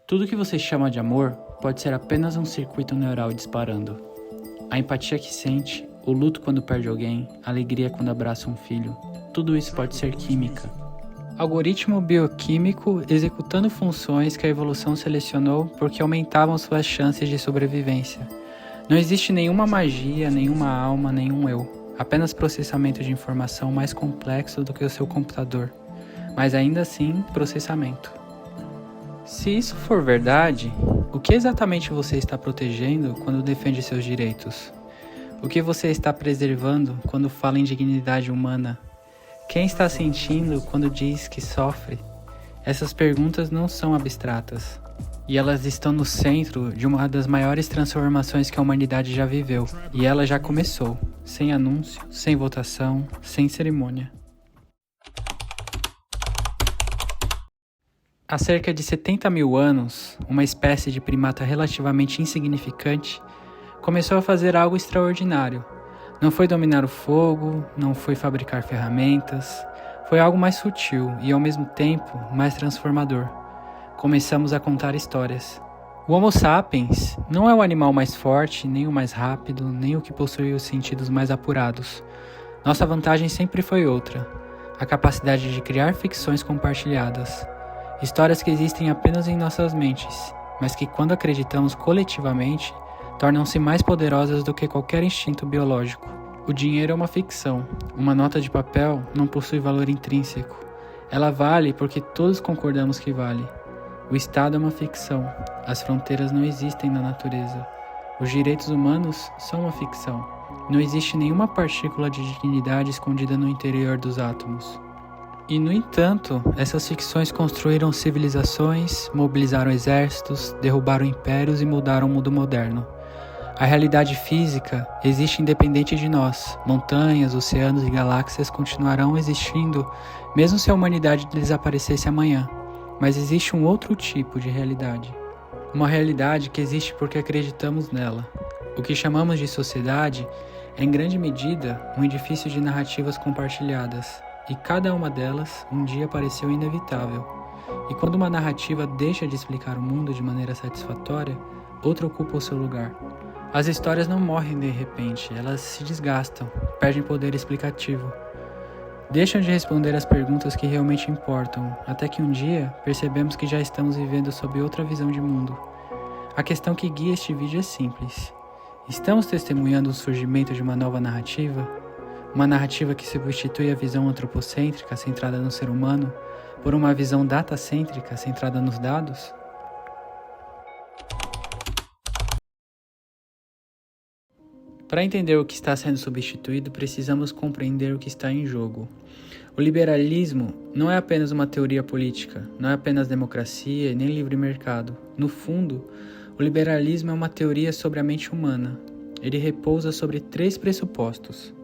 Tudo que você chama de amor pode ser apenas um circuito neural disparando. A empatia que sente, o luto quando perde alguém, a alegria quando abraça um filho, tudo isso pode ser química. Algoritmo bioquímico executando funções que a evolução selecionou porque aumentavam suas chances de sobrevivência. Não existe nenhuma magia, nenhuma alma, nenhum eu. Apenas processamento de informação mais complexo do que o seu computador. Mas ainda assim, processamento. Se isso for verdade, o que exatamente você está protegendo quando defende seus direitos? O que você está preservando quando fala em dignidade humana? Quem está sentindo quando diz que sofre? Essas perguntas não são abstratas. E elas estão no centro de uma das maiores transformações que a humanidade já viveu. E ela já começou, sem anúncio, sem votação, sem cerimônia. Há cerca de 70 mil anos, uma espécie de primata relativamente insignificante começou a fazer algo extraordinário. Não foi dominar o fogo, não foi fabricar ferramentas, foi algo mais sutil e ao mesmo tempo mais transformador. Começamos a contar histórias. O Homo sapiens não é o animal mais forte, nem o mais rápido, nem o que possui os sentidos mais apurados. Nossa vantagem sempre foi outra: a capacidade de criar ficções compartilhadas. Histórias que existem apenas em nossas mentes, mas que quando acreditamos coletivamente, tornam-se mais poderosas do que qualquer instinto biológico. O dinheiro é uma ficção. Uma nota de papel não possui valor intrínseco. Ela vale porque todos concordamos que vale. O Estado é uma ficção. As fronteiras não existem na natureza. Os direitos humanos são uma ficção. Não existe nenhuma partícula de dignidade escondida no interior dos átomos. E, no entanto, essas ficções construíram civilizações, mobilizaram exércitos, derrubaram impérios e mudaram o mundo moderno. A realidade física existe independente de nós. Montanhas, oceanos e galáxias continuarão existindo, mesmo se a humanidade desaparecesse amanhã. Mas existe um outro tipo de realidade. Uma realidade que existe porque acreditamos nela. O que chamamos de sociedade é, em grande medida, um edifício de narrativas compartilhadas. E cada uma delas um dia pareceu inevitável. E quando uma narrativa deixa de explicar o mundo de maneira satisfatória, outra ocupa o seu lugar. As histórias não morrem de repente, elas se desgastam, perdem poder explicativo. Deixam de responder as perguntas que realmente importam, até que um dia percebemos que já estamos vivendo sob outra visão de mundo. A questão que guia este vídeo é simples. Estamos testemunhando o surgimento de uma nova narrativa? Uma narrativa que substitui a visão antropocêntrica centrada no ser humano por uma visão datacêntrica centrada nos dados? Para entender o que está sendo substituído, precisamos compreender o que está em jogo. O liberalismo não é apenas uma teoria política, não é apenas democracia e nem livre mercado. No fundo, o liberalismo é uma teoria sobre a mente humana. Ele repousa sobre 3 pressupostos.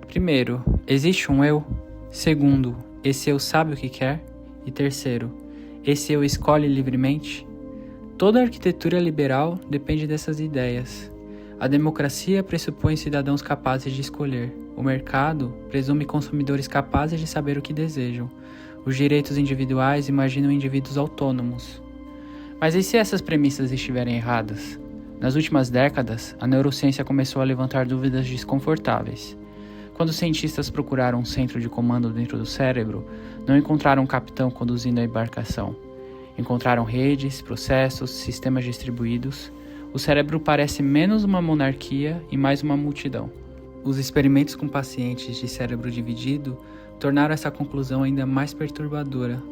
Primeiro, existe um eu. Segundo, esse eu sabe o que quer. E terceiro, esse eu escolhe livremente. Toda a arquitetura liberal depende dessas ideias. A democracia pressupõe cidadãos capazes de escolher. O mercado presume consumidores capazes de saber o que desejam. Os direitos individuais imaginam indivíduos autônomos. Mas e se essas premissas estiverem erradas? Nas últimas décadas, a neurociência começou a levantar dúvidas desconfortáveis. Quando cientistas procuraram um centro de comando dentro do cérebro, não encontraram um capitão conduzindo a embarcação. Encontraram redes, processos, sistemas distribuídos. O cérebro parece menos uma monarquia e mais uma multidão. Os experimentos com pacientes de cérebro dividido tornaram essa conclusão ainda mais perturbadora.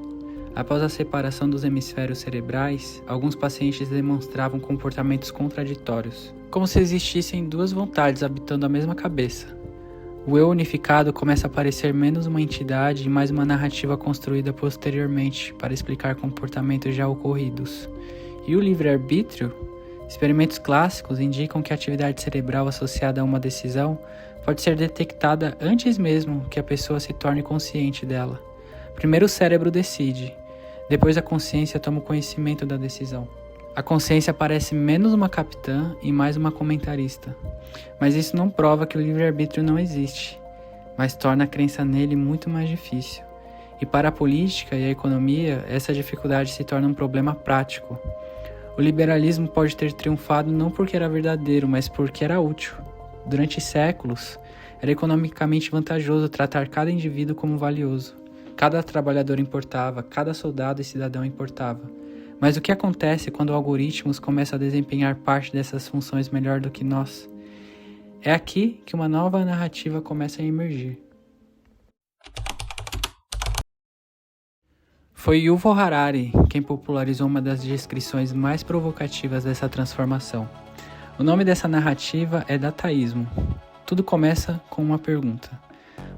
Após a separação dos hemisférios cerebrais, alguns pacientes demonstravam comportamentos contraditórios, como se existissem 2 vontades habitando a mesma cabeça. O eu unificado começa a parecer menos uma entidade e mais uma narrativa construída posteriormente para explicar comportamentos já ocorridos. E o livre-arbítrio? Experimentos clássicos indicam que a atividade cerebral associada a uma decisão pode ser detectada antes mesmo que a pessoa se torne consciente dela. Primeiro o cérebro decide, depois a consciência toma o conhecimento da decisão. A consciência parece menos uma capitã e mais uma comentarista. Mas isso não prova que o livre-arbítrio não existe, mas torna a crença nele muito mais difícil. E para a política e a economia, essa dificuldade se torna um problema prático. O liberalismo pode ter triunfado não porque era verdadeiro, mas porque era útil. Durante séculos, era economicamente vantajoso tratar cada indivíduo como valioso. Cada trabalhador importava, cada soldado e cidadão importava. Mas o que acontece quando algoritmos começam a desempenhar parte dessas funções melhor do que nós? É aqui que uma nova narrativa começa a emergir. Foi Yuval Harari quem popularizou uma das descrições mais provocativas dessa transformação. O nome dessa narrativa é dataísmo. Tudo começa com uma pergunta.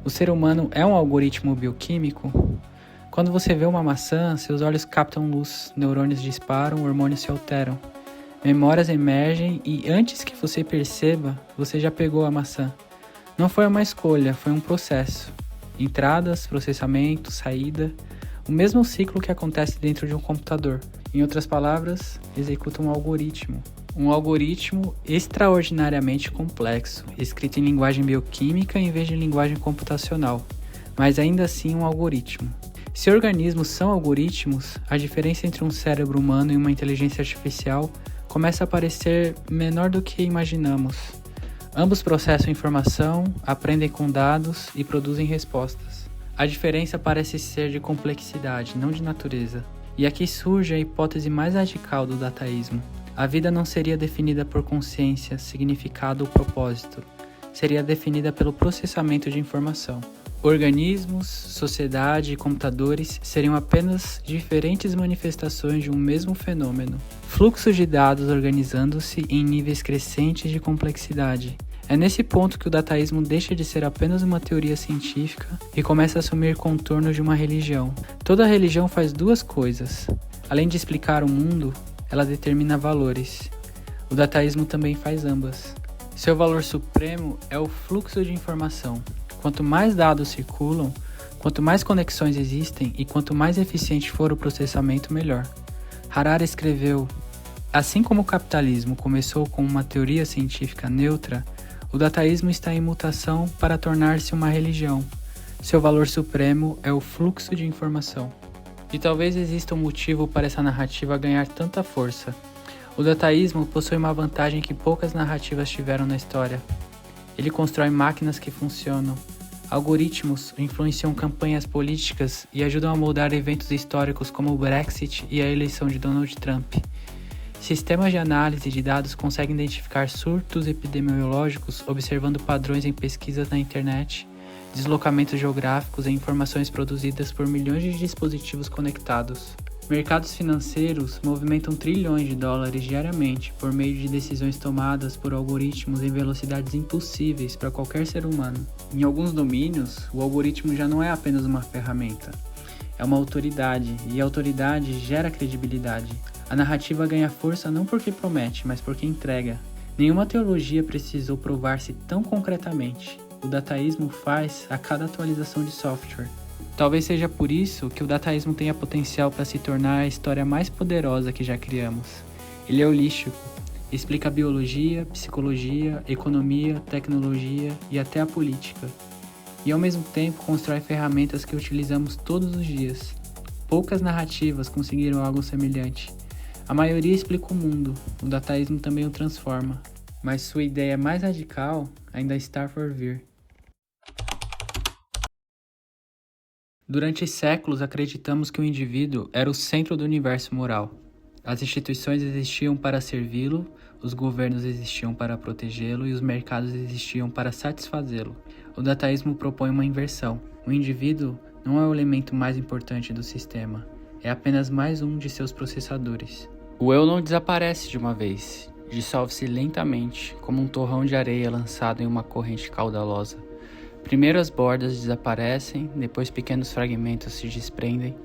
O ser humano é um algoritmo bioquímico? Quando você vê uma maçã, seus olhos captam luz, neurônios disparam, hormônios se alteram. Memórias emergem e antes que você perceba, você já pegou a maçã. Não foi uma escolha, foi um processo. Entradas, processamento, saída... O mesmo ciclo que acontece dentro de um computador. Em outras palavras, executa um algoritmo. Um algoritmo extraordinariamente complexo, escrito em linguagem bioquímica em vez de linguagem computacional, mas ainda assim um algoritmo. Se organismos são algoritmos, a diferença entre um cérebro humano e uma inteligência artificial começa a parecer menor do que imaginamos. Ambos processam informação, aprendem com dados e produzem respostas. A diferença parece ser de complexidade, não de natureza. E aqui surge a hipótese mais radical do dataísmo. A vida não seria definida por consciência, significado ou propósito. Seria definida pelo processamento de informação. Organismos, sociedade e computadores seriam apenas diferentes manifestações de um mesmo fenômeno. Fluxos de dados organizando-se em níveis crescentes de complexidade. É nesse ponto que o dataísmo deixa de ser apenas uma teoria científica e começa a assumir contornos de uma religião. Toda religião faz duas coisas. Além de explicar o mundo, ela determina valores. O dataísmo também faz ambas. Seu valor supremo é o fluxo de informação. Quanto mais dados circulam, quanto mais conexões existem e quanto mais eficiente for o processamento, melhor. Harari escreveu: assim como o capitalismo começou com uma teoria científica neutra, o dataísmo está em mutação para tornar-se uma religião. Seu valor supremo é o fluxo de informação. E talvez exista um motivo para essa narrativa ganhar tanta força. O dataísmo possui uma vantagem que poucas narrativas tiveram na história. Ele constrói máquinas que funcionam. Algoritmos influenciam campanhas políticas e ajudam a moldar eventos históricos como o Brexit e a eleição de Donald Trump. Sistemas de análise de dados conseguem identificar surtos epidemiológicos observando padrões em pesquisas na internet, deslocamentos geográficos e informações produzidas por milhões de dispositivos conectados. Mercados financeiros movimentam trilhões de dólares diariamente por meio de decisões tomadas por algoritmos em velocidades impossíveis para qualquer ser humano. Em alguns domínios, o algoritmo já não é apenas uma ferramenta, é uma autoridade, e a autoridade gera credibilidade. A narrativa ganha força não porque promete, mas porque entrega. Nenhuma teologia precisou provar-se tão concretamente. O dataísmo faz a cada atualização de software. Talvez seja por isso que o dataísmo tenha potencial para se tornar a história mais poderosa que já criamos. Ele é holístico, explica a biologia, psicologia, economia, tecnologia e até a política. E ao mesmo tempo constrói ferramentas que utilizamos todos os dias. Poucas narrativas conseguiram algo semelhante. A maioria explica o mundo, o dataísmo também o transforma, mas sua ideia mais radical ainda está por vir. Durante séculos acreditamos que o indivíduo era o centro do universo moral. As instituições existiam para servi-lo, os governos existiam para protegê-lo e os mercados existiam para satisfazê-lo. O dataísmo propõe uma inversão. O indivíduo não é o elemento mais importante do sistema, é apenas mais um de seus processadores. O eu não desaparece de uma vez, dissolve-se lentamente, como um torrão de areia lançado em uma corrente caudalosa. Primeiro as bordas desaparecem, depois pequenos fragmentos se desprendem,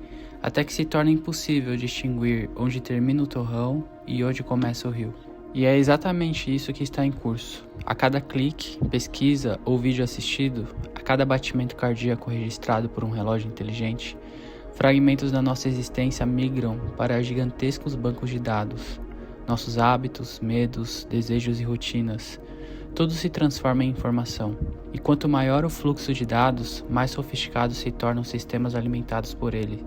até que se torna impossível distinguir onde termina o torrão e onde começa o rio. E é exatamente isso que está em curso. A cada clique, pesquisa ou vídeo assistido, a cada batimento cardíaco registrado por um relógio inteligente, fragmentos da nossa existência migram para gigantescos bancos de dados. Nossos hábitos, medos, desejos e rotinas, tudo se transforma em informação. E quanto maior o fluxo de dados, mais sofisticados se tornam os sistemas alimentados por ele.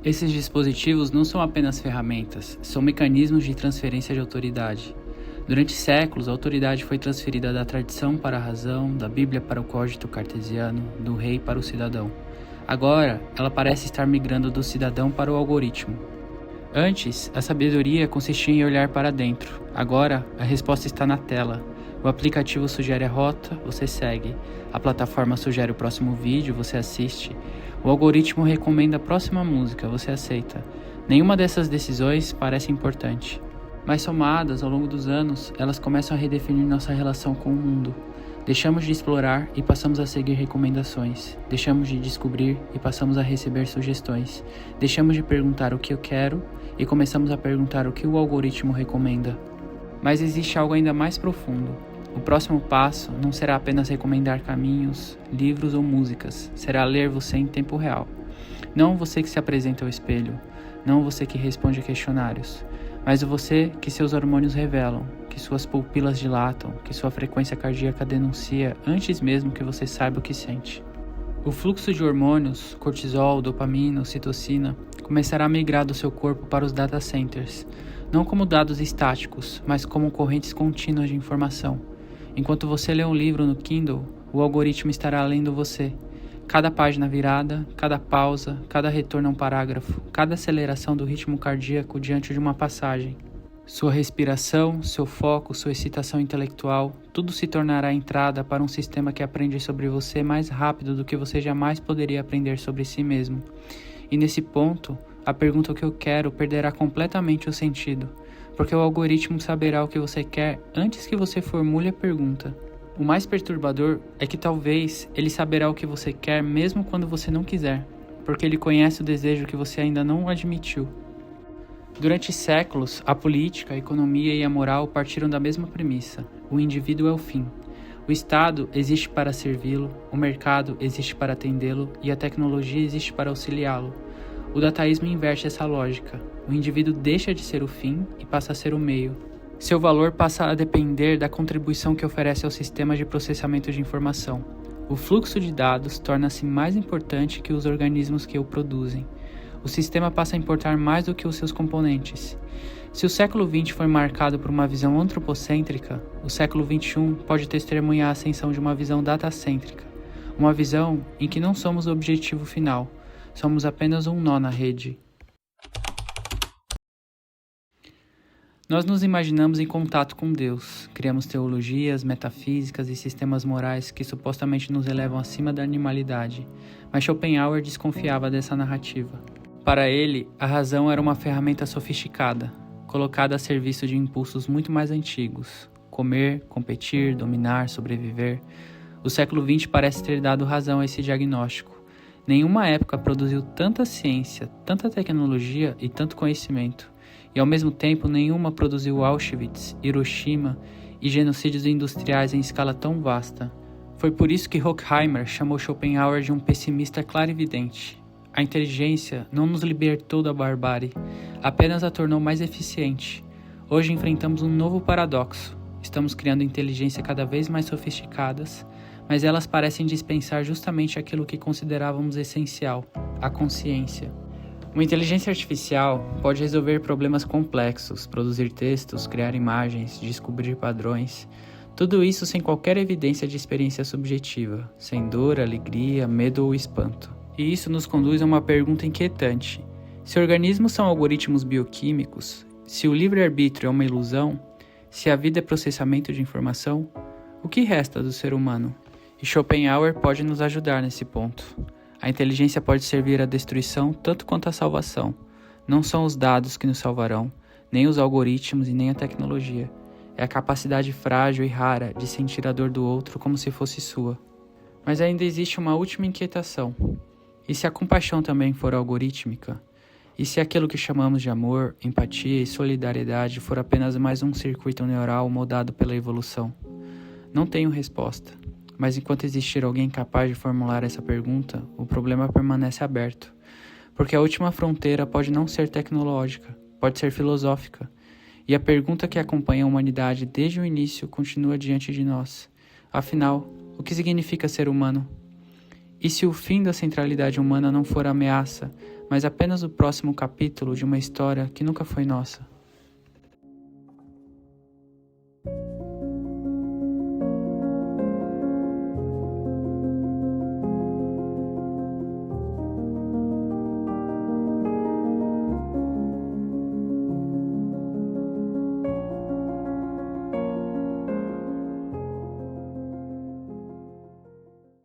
Esses dispositivos não são apenas ferramentas, são mecanismos de transferência de autoridade. Durante séculos, a autoridade foi transferida da tradição para a razão, da Bíblia para o cogito cartesiano, do rei para o cidadão. Agora, ela parece estar migrando do cidadão para o algoritmo. Antes, a sabedoria consistia em olhar para dentro. Agora, a resposta está na tela. O aplicativo sugere a rota, você segue. A plataforma sugere o próximo vídeo, você assiste. O algoritmo recomenda a próxima música, você aceita. Nenhuma dessas decisões parece importante. Mas somadas ao longo dos anos, elas começam a redefinir nossa relação com o mundo. Deixamos de explorar e passamos a seguir recomendações. Deixamos de descobrir e passamos a receber sugestões. Deixamos de perguntar o que eu quero e começamos a perguntar o que o algoritmo recomenda. Mas existe algo ainda mais profundo. O próximo passo não será apenas recomendar caminhos, livros ou músicas. Será ler você em tempo real. Não você que se apresenta ao espelho. Não você que responde a questionários. Mas o você que seus hormônios revelam, que suas pupilas dilatam, que sua frequência cardíaca denuncia antes mesmo que você saiba o que sente. O fluxo de hormônios, cortisol, dopamina, ocitocina, começará a migrar do seu corpo para os data centers, não como dados estáticos, mas como correntes contínuas de informação. Enquanto você lê um livro no Kindle, o algoritmo estará lendo você. Cada página virada, cada pausa, cada retorno a um parágrafo, cada aceleração do ritmo cardíaco diante de uma passagem. Sua respiração, seu foco, sua excitação intelectual, tudo se tornará entrada para um sistema que aprende sobre você mais rápido do que você jamais poderia aprender sobre si mesmo. E nesse ponto, a pergunta "o que eu quero" perderá completamente o sentido, porque o algoritmo saberá o que você quer antes que você formule a pergunta. O mais perturbador é que talvez ele saberá o que você quer mesmo quando você não quiser, porque ele conhece o desejo que você ainda não admitiu. Durante séculos, a política, a economia e a moral partiram da mesma premissa: o indivíduo é o fim. O Estado existe para servi-lo, o mercado existe para atendê-lo e a tecnologia existe para auxiliá-lo. O dataísmo inverte essa lógica. O indivíduo deixa de ser o fim e passa a ser o meio. Seu valor passa a depender da contribuição que oferece ao sistema de processamento de informação. O fluxo de dados torna-se mais importante que os organismos que o produzem. O sistema passa a importar mais do que os seus componentes. Se o século XX foi marcado por uma visão antropocêntrica, o século XXI pode testemunhar a ascensão de uma visão datacêntrica. Uma visão em que não somos o objetivo final, somos apenas um nó na rede. Nós nos imaginamos em contato com Deus, criamos teologias, metafísicas e sistemas morais que supostamente nos elevam acima da animalidade, mas Schopenhauer desconfiava dessa narrativa. Para ele, a razão era uma ferramenta sofisticada, colocada a serviço de impulsos muito mais antigos: comer, competir, dominar, sobreviver. O século XX parece ter dado razão a esse diagnóstico. Nenhuma época produziu tanta ciência, tanta tecnologia e tanto conhecimento. E ao mesmo tempo, nenhuma produziu Auschwitz, Hiroshima e genocídios industriais em escala tão vasta. Foi por isso que Horkheimer chamou Schopenhauer de um pessimista clarividente. A inteligência não nos libertou da barbárie, apenas a tornou mais eficiente. Hoje enfrentamos um novo paradoxo. Estamos criando inteligência cada vez mais sofisticadas, mas elas parecem dispensar justamente aquilo que considerávamos essencial: a consciência. Uma inteligência artificial pode resolver problemas complexos, produzir textos, criar imagens, descobrir padrões. Tudo isso sem qualquer evidência de experiência subjetiva, sem dor, alegria, medo ou espanto. E isso nos conduz a uma pergunta inquietante. Se organismos são algoritmos bioquímicos, se o livre-arbítrio é uma ilusão, se a vida é processamento de informação, o que resta do ser humano? E Schopenhauer pode nos ajudar nesse ponto. A inteligência pode servir à destruição tanto quanto à salvação. Não são os dados que nos salvarão, nem os algoritmos e nem a tecnologia. É a capacidade frágil e rara de sentir a dor do outro como se fosse sua. Mas ainda existe uma última inquietação. E se a compaixão também for algorítmica? E se aquilo que chamamos de amor, empatia e solidariedade for apenas mais um circuito neural moldado pela evolução? Não tenho resposta. Mas enquanto existir alguém capaz de formular essa pergunta, o problema permanece aberto. Porque a última fronteira pode não ser tecnológica, pode ser filosófica. E a pergunta que acompanha a humanidade desde o início continua diante de nós. Afinal, o que significa ser humano? E se o fim da centralidade humana não for ameaça, mas apenas o próximo capítulo de uma história que nunca foi nossa.